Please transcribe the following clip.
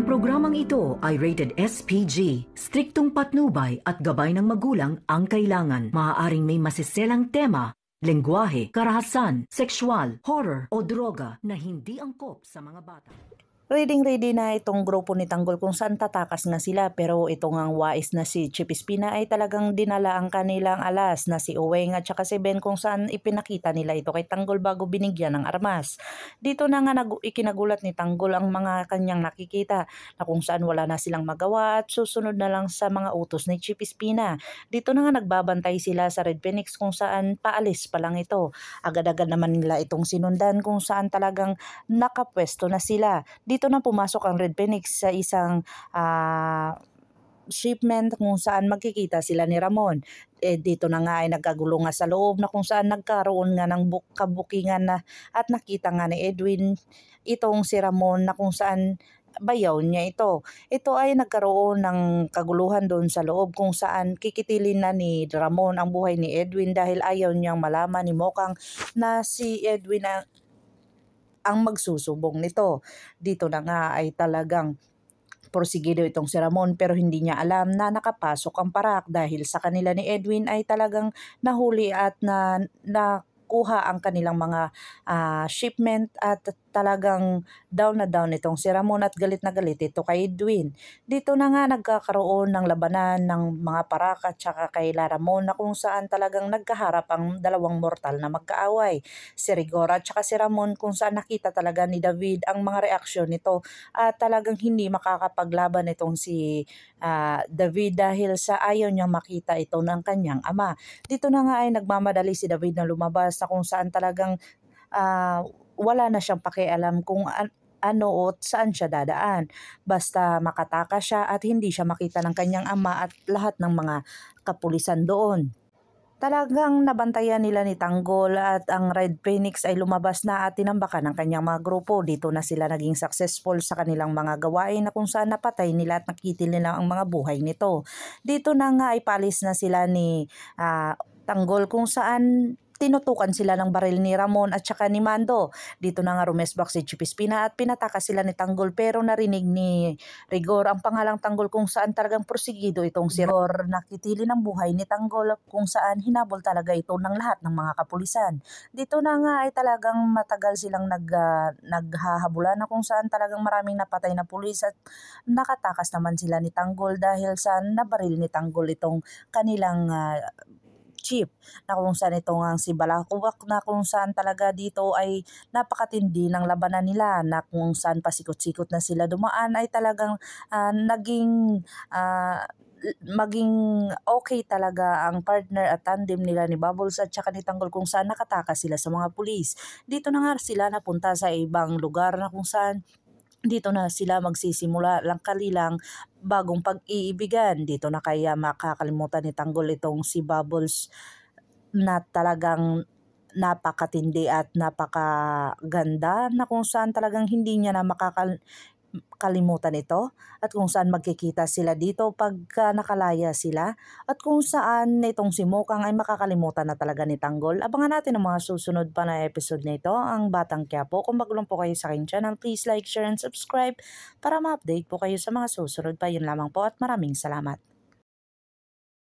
Ang programang ito ay rated SPG. Striktong patnubay at gabay ng magulang ang kailangan. Maaaring may masiselang tema, lengguwahe, karahasan, sexual, horror o droga na hindi angkop sa mga bata. Ready na itong grupo ni Tanggol kung saan tatakas nga sila, pero itong ang wais na si Chip Espina ay talagang dinala ang kanilang alas na si Uweng at saka si Ben kung saan ipinakita nila ito kay Tanggol bago binigyan ng armas. Dito na nga ikinagulat ni Tanggol ang mga kanyang nakikita na kung saan wala na silang magawa at susunod na lang sa mga utos ni Chip Espina. Dito na nga nagbabantay sila sa Red Phoenix kung saan paalis pa lang ito. Agad-agad naman nila itong sinundan kung saan talagang nakapwesto na sila. Dito na pumasok ang Red Phoenix sa isang shipment kung saan magkikita sila ni Ramon. Dito na nga ay nagkagulo nga sa loob na kung saan nagkaroon nga ng kabukingan na at nakita nga ni Edwin itong si Ramon na kung saan bayaw niya ito. Ito ay nagkaroon ng kaguluhan doon sa loob kung saan kikitilin na ni Ramon ang buhay ni Edwin dahil ayaw niyang malaman ni Mokang na si Edwin ang magsusubong nito. Dito na nga ay talagang porsigido itong si Ramon pero hindi niya alam na nakapasok ang parak dahil sa kanila ni Edwin ay talagang nahuli at nakuha ang kanilang mga shipment at talagang down na down itong si Ramon at galit na galit ito kay Edwin. Dito na nga nagkakaroon ng labanan ng mga parak at saka kay Ramon na kung saan talagang nagkaharap ang dalawang mortal na magkaaway. Si Rigor at saka si Ramon kung saan nakita talaga ni David ang mga reaksyon nito at talagang hindi makakapaglaban itong si David dahil sa ayaw niyang makita ito ng kanyang ama. Dito na nga ay nagmamadali si David na lumabas na kung saan talagang wala na siyang pakialam kung ano o saan siya dadaan. Basta makatakas siya at hindi siya makita ng kanyang ama at lahat ng mga kapulisan doon. Talagang nabantayan nila ni Tanggol at ang Red Phoenix ay lumabas na at tinambakan ng kanyang mga grupo. Dito na sila naging successful sa kanilang mga gawain na kung saan napatay nila at nakitil nila ang mga buhay nito. Dito na nga ay palis na sila ni Tanggol kung saan tinutukan sila ng baril ni Ramon at saka ni Mando. Dito na nga rumesbak si Chip Espina at pinatakas sila ni Tanggol pero narinig ni Rigor ang pangalang Tanggol kung saan talagang porsigido itong si Rigor. Nakitili ng buhay ni Tanggol kung saan hinabol talaga ito ng lahat ng mga kapulisan. Dito na nga ay talagang matagal silang naghahabulan na kung saan talagang maraming napatay na pulis at nakatakas naman sila ni Tanggol dahil sa nabaril ni Tanggol itong kanilang Chip na kung saan ito nga si Balakuwak na kung saan talaga dito ay napakatindi ng labanan nila na kung saan pasikot-sikot na sila dumaan ay talagang maging okay talaga ang partner at tandem nila ni Bubbles at saka ni Tanggol kung saan nakatakas sila sa mga pulis. Dito na nga sila napunta sa ibang lugar na kung saan dito na sila magsisimula lang kalilang bagong pag-iibigan. Dito na kaya makakalimutan ni Tanggol itong si Bubbles na talagang napakatindi at napakaganda na kung saan talagang hindi niya na makakalimutan ito at kung saan magkikita sila dito pagka nakalaya sila at kung saan itong si Mokang ay makakalimutan na talaga ni Tanggol. Abangan natin ang mga susunod pa na episode na ito, ang Batang Quiapo. Kung bago lang po kayo sa akin channel, please like, share, and subscribe para ma-update po kayo sa mga susunod pa. Yun lamang po at maraming salamat.